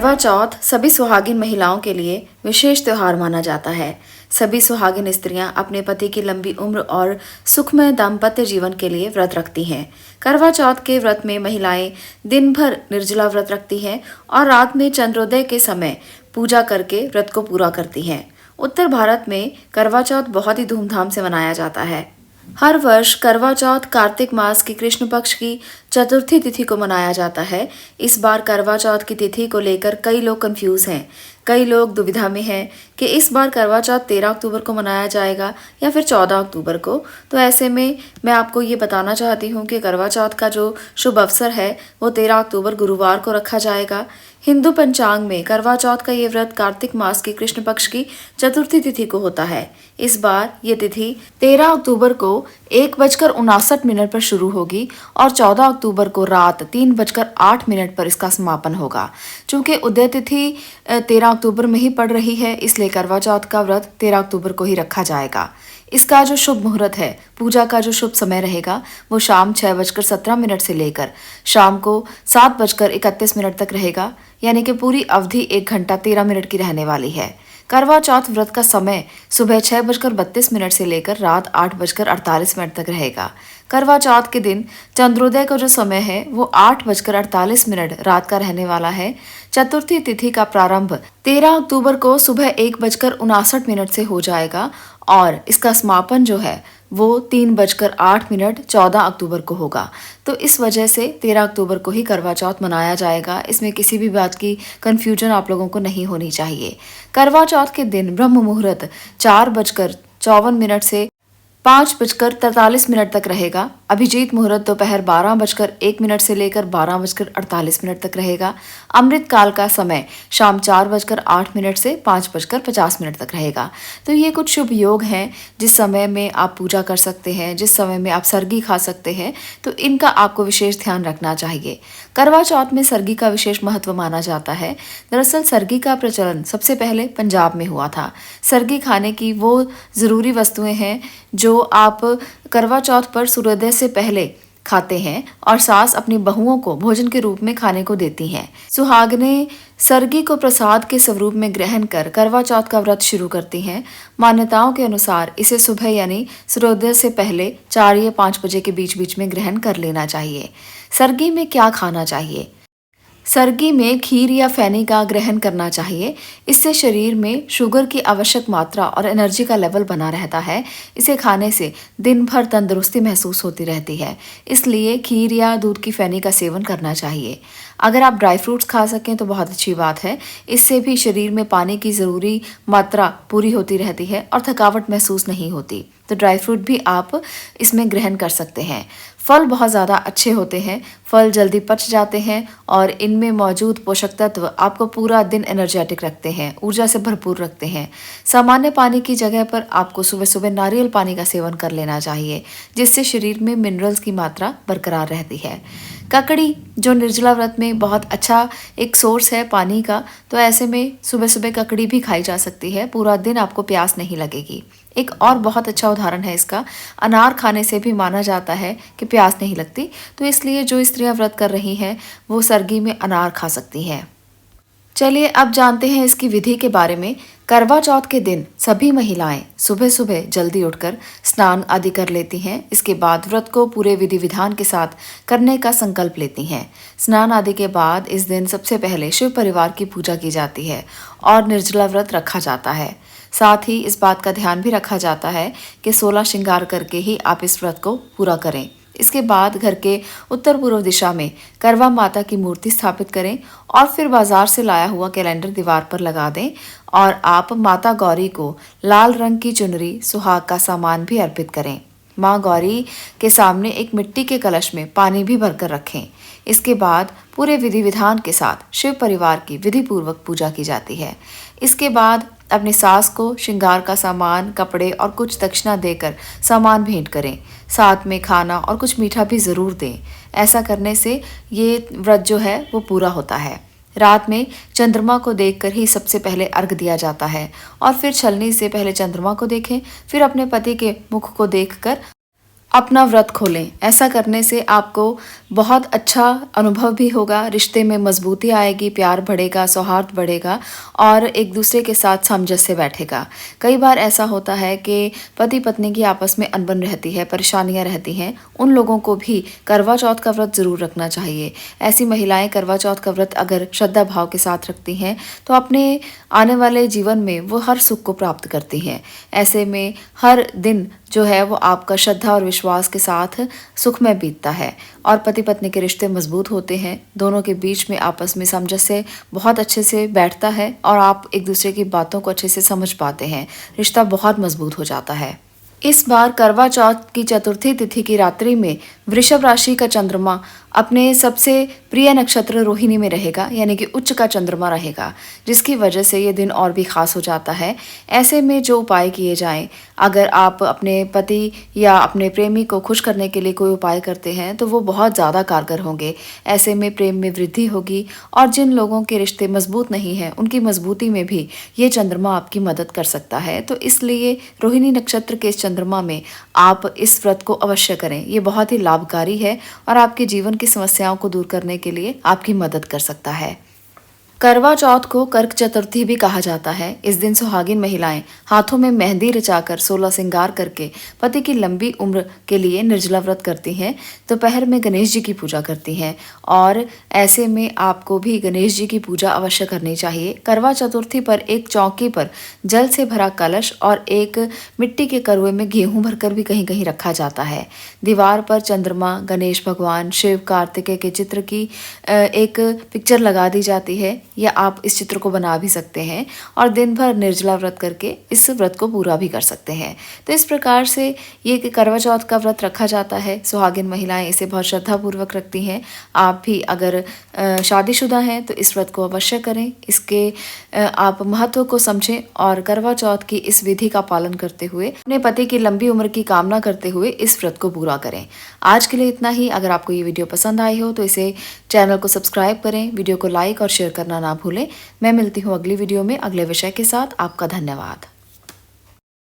करवा चौथ सभी सुहागिन महिलाओं के लिए विशेष त्योहार माना जाता है। सभी सुहागिन स्त्रियां अपने पति की लंबी उम्र और सुखमय दाम्पत्य जीवन के लिए व्रत रखती हैं। करवा चौथ के व्रत में महिलाएं दिन भर निर्जला व्रत रखती हैं और रात में चंद्रोदय के समय पूजा करके व्रत को पूरा करती हैं। उत्तर भारत में करवा चौथ बहुत ही धूमधाम से मनाया जाता है। हर वर्ष करवा चौथ कार्तिक मास की कृष्ण पक्ष की चतुर्थी तिथि को मनाया जाता है। इस बार करवा चौथ की तिथि को लेकर कई लोग कंफ्यूज हैं। कई लोग दुविधा में हैं कि इस बार करवा चौथ 13 अक्टूबर को मनाया जाएगा या फिर 14 अक्टूबर को। तो ऐसे में मैं आपको ये बताना चाहती हूँ कि करवा चौथ का जो शुभ अवसर है वो 13 अक्टूबर गुरुवार को रखा जाएगा। हिंदू पंचांग में करवा चौथ का ये व्रत कार्तिक मास की कृष्ण पक्ष की चतुर्थी तिथि को होता है। इस बार ये तिथि 13 अक्टूबर को 1:59 पर शुरू होगी और 14 अक्टूबर को रात 3:08 पर इसका समापन होगा। चूंकि उदय तिथि 13 अक्टूबर में ही पड़ रही है, इसलिए करवा चौथ का व्रत 13 अक्टूबर को ही रखा जाएगा। इसका जो शुभ मुहूर्त है, पूजा का जो शुभ समय रहेगा, वो शाम 6:17 से लेकर शाम को 7:31 तक रहेगा। यानी कि पूरी अवधि 1 घंटा 13 मिनट की रहने वाली है। करवा चौथ व्रत का समय सुबह 6:32 से लेकर रात 8:48 तक रहेगा। करवा चौथ के दिन चंद्रोदय का जो समय है वो 8:48 रात का रहने वाला है। चतुर्थी तिथि का प्रारंभ 13 अक्टूबर को सुबह 1:59 से हो जाएगा और इसका समापन जो है वो 3:08 14 अक्टूबर को होगा। तो इस वजह से 13 अक्टूबर को ही करवा चौथ मनाया जाएगा। इसमें किसी भी बात की कंफ्यूजन आप लोगों को नहीं होनी चाहिए। करवा चौथ के दिन ब्रह्म मुहूर्त 4:54 से 5:43 तक रहेगा। अभिजीत मुहूर्त दोपहर 12:01 से लेकर 12:48 तक रहेगा। अमृत काल का समय शाम 4:08 से 5:50 तक रहेगा। तो ये कुछ शुभ योग हैं जिस समय में आप पूजा कर सकते हैं, जिस समय में आप सरगी खा सकते हैं। तो इनका आपको विशेष ध्यान रखना चाहिए। करवा चौथ में सरगी का विशेष महत्व माना जाता है। दरअसल सरगी का प्रचलन सबसे पहले पंजाब में हुआ था। सरगी खाने की वो ज़रूरी वस्तुएं हैं जो आप करवा चौथ पर सूर्योदय से पहले खाते हैं और सास अपनी बहुओं को भोजन के रूप में खाने को देती हैं। सुहागनें सरगी को प्रसाद के स्वरूप में ग्रहण कर करवा चौथ का व्रत शुरू करती हैं। मान्यताओं के अनुसार इसे सुबह यानी सूर्योदय से पहले 4 या 5 बजे के बीच में ग्रहण कर लेना चाहिए। सरगी में क्या खाना चाहिए? सरगी में खीर या फैनी का ग्रहण करना चाहिए। इससे शरीर में शुगर की आवश्यक मात्रा और एनर्जी का लेवल बना रहता है। इसे खाने से दिन भर तंदुरुस्ती महसूस होती रहती है। इसलिए खीर या दूध की फैनी का सेवन करना चाहिए। अगर आप ड्राई फ्रूट्स खा सकें तो बहुत अच्छी बात है। इससे भी शरीर में पानी की ज़रूरी मात्रा पूरी होती रहती है और थकावट महसूस नहीं होती। तो ड्राई फ्रूट भी आप इसमें ग्रहण कर सकते हैं। फल बहुत ज़्यादा अच्छे होते हैं। फल जल्दी पच जाते हैं और इनमें मौजूद पोषक तत्व आपको पूरा दिन एनर्जेटिक रखते हैं, ऊर्जा से भरपूर रखते हैं। सामान्य पानी की जगह पर आपको सुबह सुबह नारियल पानी का सेवन कर लेना चाहिए, जिससे शरीर में मिनरल्स की मात्रा बरकरार रहती है। ककड़ी जो निर्जला व्रत में बहुत अच्छा एक सोर्स है पानी का, तो ऐसे में सुबह सुबह ककड़ी भी खाई जा सकती है। पूरा दिन आपको प्यास नहीं लगेगी। एक और बहुत अच्छा उदाहरण है इसका, अनार खाने से भी माना जाता है कि प्यास नहीं लगती। तो इसलिए जो स्त्रियां व्रत कर रही हैं वो सरगी में अनार खा सकती हैं। चलिए अब जानते हैं इसकी विधि के बारे में। करवा चौथ के दिन सभी महिलाएं सुबह सुबह जल्दी उठकर स्नान आदि कर लेती हैं। इसके बाद व्रत को पूरे विधि विधान के साथ करने का संकल्प लेती हैं। स्नान आदि के बाद इस दिन सबसे पहले शिव परिवार की पूजा की जाती है और निर्जला व्रत रखा जाता है। साथ ही इस बात का ध्यान भी रखा जाता है कि 16 श्रृंगार करके ही आप इस व्रत को पूरा करें। इसके बाद घर के उत्तर पूर्व दिशा में करवा माता की मूर्ति स्थापित करें और फिर बाजार से लाया हुआ कैलेंडर दीवार पर लगा दें और आप माता गौरी को लाल रंग की चुनरी, सुहाग का सामान भी अर्पित करें। माँ गौरी के सामने एक मिट्टी के कलश में पानी भी भरकर रखें। इसके बाद पूरे विधि विधान के साथ शिव परिवार की विधि पूर्वक पूजा की जाती है। इसके बाद अपनी सास को श्रृंगार का सामान, कपड़े और कुछ दक्षिणा देकर सामान भेंट करें। साथ में खाना और कुछ मीठा भी ज़रूर दें। ऐसा करने से ये व्रत जो है वो पूरा होता है। रात में चंद्रमा को देखकर ही सबसे पहले अर्घ दिया जाता है और फिर छलनी से पहले चंद्रमा को देखें, फिर अपने पति के मुख को देखकर अपना व्रत खोलें। ऐसा करने से आपको बहुत अच्छा अनुभव भी होगा, रिश्ते में मजबूती आएगी, प्यार बढ़ेगा, सौहार्द बढ़ेगा और एक दूसरे के साथ सामंजस्य बैठेगा। कई बार ऐसा होता है कि पति पत्नी की आपस में अनबन रहती है, परेशानियां रहती हैं। उन लोगों को भी करवा चौथ का व्रत ज़रूर रखना चाहिए। ऐसी महिलाएं करवा चौथ का व्रत अगर श्रद्धा भाव के साथ रखती हैं तो अपने आने वाले जीवन में वो हर सुख को प्राप्त करती हैं। ऐसे में हर दिन जो है वो आपका श्रद्धा और विश्वास के साथ सुखमय बीतता है और पति पत्नी के रिश्ते मजबूत होते हैं। दोनों के बीच में आपस में सामंजस्य बहुत अच्छे से बैठता है और आप एक दूसरे की बातों को अच्छे से समझ पाते हैं। रिश्ता बहुत मजबूत हो जाता है। इस बार करवा चौथ की चतुर्थी तिथि की रात्रि में वृषभ राशि का चंद्रमा अपने सबसे प्रिय नक्षत्र रोहिणी में रहेगा, यानी कि उच्च का चंद्रमा रहेगा, जिसकी वजह से ये दिन और भी खास हो जाता है। ऐसे में जो उपाय किए जाएं, अगर आप अपने पति या अपने प्रेमी को खुश करने के लिए कोई उपाय करते हैं तो वो बहुत ज़्यादा कारगर होंगे। ऐसे में प्रेम में वृद्धि होगी और जिन लोगों के रिश्ते मजबूत नहीं हैं उनकी मजबूती में भी ये चंद्रमा आपकी मदद कर सकता है। तो इसलिए रोहिणी नक्षत्र के इस चंद्रमा में आप इस व्रत को अवश्य करें। ये बहुत ही लाभकारी है और आपके जीवन की समस्याओं को दूर करने के लिए आपकी मदद कर सकता है। करवा चौथ को कर्क चतुर्थी भी कहा जाता है। इस दिन सुहागिन महिलाएं हाथों में मेहंदी रचाकर 16 श्रृंगार करके पति की लंबी उम्र के लिए निर्जला व्रत करती हैं। दोपहर में गणेश जी की पूजा करती हैं और ऐसे में आपको भी गणेश जी की पूजा अवश्य करनी चाहिए। करवा चतुर्थी पर एक चौकी पर जल से भरा कलश और एक मिट्टी के करुए में गेहूं भरकर भी कहीं कहीं रखा जाता है। दीवार पर चंद्रमा, गणेश भगवान, शिव, कार्तिकेय के चित्र की एक पिक्चर लगा दी जाती है या आप इस चित्र को बना भी सकते हैं और दिन भर निर्जला व्रत करके इस व्रत को पूरा भी कर सकते हैं। तो इस प्रकार से ये करवा चौथ का व्रत रखा जाता है। सुहागिन महिलाएं इसे बहुत श्रद्धापूर्वक रखती हैं। आप भी अगर शादीशुदा हैं तो इस व्रत को अवश्य करें। इसके आप महत्व को समझें और करवा चौथ की इस विधि का पालन करते हुए अपने पति की लंबी उम्र की कामना करते हुए इस व्रत को पूरा करें। आज के लिए इतना ही। अगर आपको ये वीडियो पसंद आई हो तो इसे चैनल को सब्सक्राइब करें, वीडियो को लाइक और शेयर करना ना भूलें। मैं मिलती हूँ अगली वीडियो में अगले विषय के साथ। आपका धन्यवाद।